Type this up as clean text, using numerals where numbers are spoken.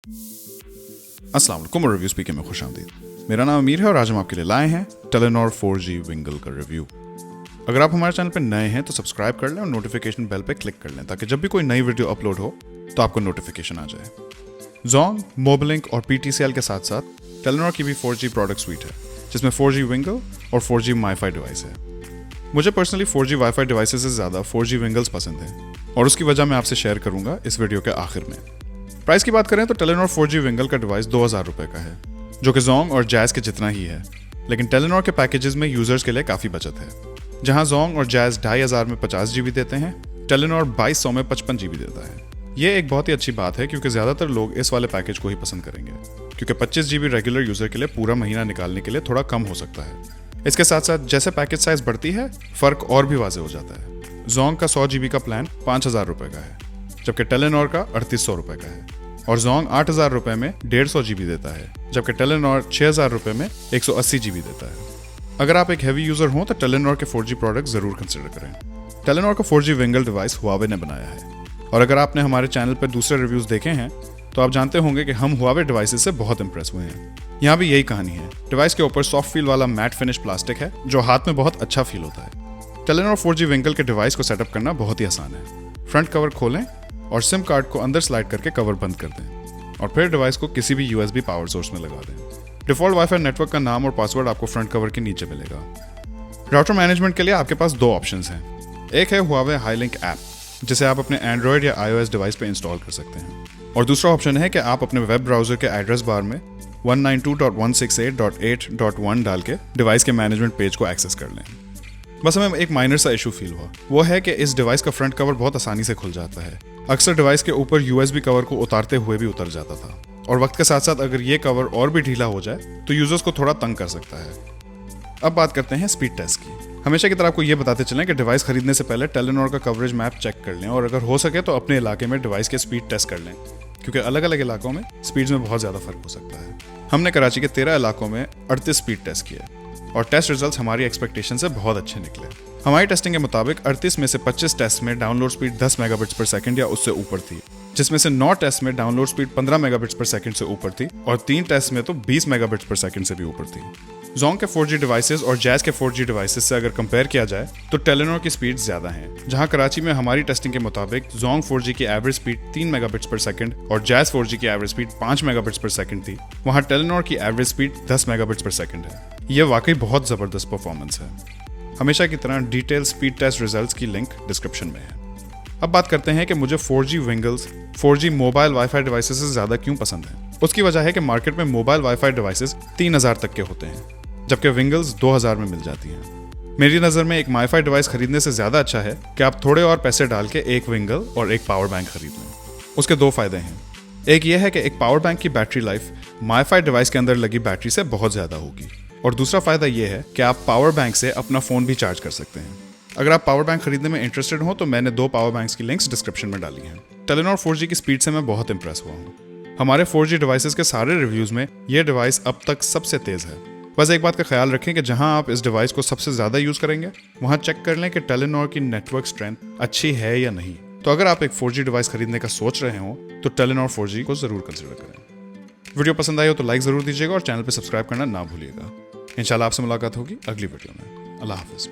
अस्सलाम वालेकुम और रिव्यू स्पीकर में खुशामदीद। मेरा नाम अमीर है और आज हम आपके लिए लाए हैं टेलेनॉर 4G विंगल का रिव्यू। अगर आप हमारे चैनल पर नए हैं तो सब्सक्राइब कर लें और नोटिफिकेशन बेल पर क्लिक कर लें ताकि जब भी कोई नई वीडियो अपलोड हो तो आपको नोटिफिकेशन आ जाए। जोंग, मोबिलिंक और PTCL के साथ साथ टेलेनॉर की भी 4G प्रोडक्ट स्वीट है जिसमें 4G विंगल और 4G माईफाई डिवाइस है। मुझे पर्सनली 4G वाईफाई डिवाइसेस से ज़्यादा 4G विंगल्स पसंद हैं और उसकी वजह मैं आपसे शेयर करूंगा इस वीडियो के आखिर में। प्राइस की बात करें तो टेलेनॉर 4G विंगल का डिवाइस 2000 रुपये का है, जो कि जोंग और जैज़ के जितना ही है, लेकिन टेलेनॉर के पैकेजेस में यूजर्स के लिए काफ़ी बचत है। जहां जोंग और जैज़ 2500 में 50 GB देते हैं, टेलेनॉर 2200 में 55 GB देता है। ये एक बहुत ही अच्छी बात है क्योंकि ज़्यादातर लोग इस वाले पैकेज को ही पसंद करेंगे, क्योंकि 25 GB रेगुलर यूजर के लिए पूरा महीना निकालने के लिए थोड़ा कम हो सकता है। इसके साथ साथ जैसे पैकेज साइज बढ़ती है फ़र्क और भी वाज़ेह हो जाता है। जोंग का 100 GB का प्लान 5000 रुपये का है, जबकि टेलेनॉर का 3800 रुपये का है, और जोंग 8000 रुपये में 150 GB देता है, जबकि टेलेनॉर 6000 रुपये में 180 GB देता है। अगर आप एक हैवी यूजर हों तो टेलेनॉर के 4G प्रोडक्ट जरूर कंसिडर करें। टेलेनॉर का 4G विंगल डिवाइस हुआवे ने बनाया है, और अगर आपने हमारे चैनल पर दूसरे रिव्यूज देखे हैं तो आप जानते होंगे कि हम हुआवे डिवाइसेस से बहुत इंप्रेस हुए हैं। यहाँ भी यही कहानी है। डिवाइस के ऊपर सॉफ्ट फील वाला मैट फिनिश प्लास्टिक है जो हाथ में बहुत अच्छा फील होता है। टेलेनॉर 4G विंगल के डिवाइस को सेटअप करना बहुत ही आसान है। फ्रंट कवर खोलें और सिम कार्ड को अंदर स्लाइड करके कवर बंद कर दें और फिर डिवाइस को किसी भी USB पावर सोर्स में लगा दें। डिफॉल्ट वाईफाई नेटवर्क का नाम और पासवर्ड आपको फ्रंट कवर के नीचे मिलेगा। राउटर मैनेजमेंट के लिए आपके पास दो ऑप्शंस हैं। एक है हुआवे हाईलिंक ऐप, जिसे आप अपने एंड्रॉयड या iOS डिवाइस पे इंस्टॉल कर सकते हैं, और दूसरा ऑप्शन है कि आप अपने वेब ब्राउजर के एड्रेस बार में 192.168.8.1 डाल के डिवाइस के मैनेजमेंट पेज को एक्सेस कर लें। बस हमें एक माइनर सा इशू फील हुआ, वो है कि इस डिवाइस का फ्रंट कवर बहुत आसानी से खुल जाता है। अक्सर डिवाइस के ऊपर USB कवर को उतारते हुए भी उतर जाता था, और वक्त के साथ साथ अगर ये कवर और भी ढीला हो जाए तो यूजर्स को थोड़ा तंग कर सकता है। अब बात करते हैं स्पीड टेस्ट की। हमेशा की तरह आपको ये बताते चलें कि डिवाइस खरीदने से पहले टेलेनॉर का कवरेज मैप चेक कर लें, और अगर हो सके तो अपने इलाके में डिवाइस के स्पीड टेस्ट कर लें, क्योंकि अलग अलग इलाकों में स्पीड्स में बहुत ज़्यादा फर्क हो सकता है। हमने कराची के 13 इलाकों में 38 स्पीड टेस्ट किए और टेस्ट रिजल्ट्स हमारी एक्सपेक्टेशन से बहुत अच्छे निकले। हमारी टेस्टिंग के मुताबिक 38 में से 25 टेस्ट में डाउनलोड स्पीड 10 मेगाबिट्स पर सेकंड या उससे ऊपर थी, जिसमें से 9 टेस्ट में डाउनलोड स्पीड 15 मेगाबिट्स पर सेकंड से ऊपर थी, और 3 टेस्ट में तो 20 मेगाबिट्स पर सेकंड से भी ऊपर थी। जोंग के 4G डिवाइसेस और जैज़ के 4G डिवाइसेस से अगर कंपेयर किया जाए तो टेलेनॉर की स्पीड ज़्यादा हैं। जहां कराची में हमारी टेस्टिंग के मुताबिक जोंग 4G की एवरेज स्पीड 3 मेगाबिट्स पर सेकंड और जैज़ 4G की एवरेज स्पीड 5 मेगाबिट्स पर सेकंड थी, वहां टेलेनॉर की एवरेज स्पीड 10 मेगाबिट्स पर सेकंड है। यह वाकई बहुत ज़बरदस्त परफॉर्मेंस है। हमेशा की तरह डिटेल स्पीड टेस्ट रिजल्ट्स की लिंक डिस्क्रिप्शन में है। अब बात करते हैं कि मुझे 4G विंगल्स 4G mobile wifi devices से ज़्यादा क्यों पसंद है। उसकी वजह है कि मार्केट में मोबाइल वाईफाई डिवाइसेस 3000 तक के होते हैं, जबकि विंगल्स 2000 में मिल जाती हैं। मेरी नज़र में एक वाईफाई डिवाइस खरीदने से ज़्यादा अच्छा है कि आप थोड़े और पैसे डाल के एक विंगल और एक पावर बैंक खरीद लें। उसके दो फायदे हैं। एक यह है कि एक पावर बैंक की बैटरी लाइफ वाईफाई डिवाइस के अंदर लगी बैटरी से बहुत ज़्यादा होगी, और दूसरा फायदा यह है कि आप पावर बैंक से अपना फ़ोन भी चार्ज कर सकते हैं। अगर आप पावर बैंक खरीदने में इंटरेस्टेड हो तो मैंने 2 पावर बैंक्स की लिंक्स डिस्क्रिप्शन में डाली हैं। टेलेनॉर 4G की स्पीड से मैं बहुत इंप्रेस हुआ हूँ। हमारे 4G डिवाइसेस के सारे रिव्यूज़ में यह डिवाइस अब तक सबसे तेज़ है। बस एक बात का ख्याल रखें कि जहां आप इस डिवाइस को सबसे ज़्यादा यूज़ करेंगे वहां चेक कर लें कि टेलेनॉर की नेटवर्क स्ट्रेंथ अच्छी है या नहीं। तो अगर आप एक 4G डिवाइस खरीदने का सोच रहे हो तो टेलेनॉर 4G को ज़रूर कंसिडर करें। वीडियो पसंद आई हो तो लाइक ज़रूर दीजिएगा और चैनल पर सब्सक्राइब करना ना भूलिएगा। इंशाल्लाह आपसे मुलाकात होगी अगली वीडियो में। अल्लाह हाफ़िज़।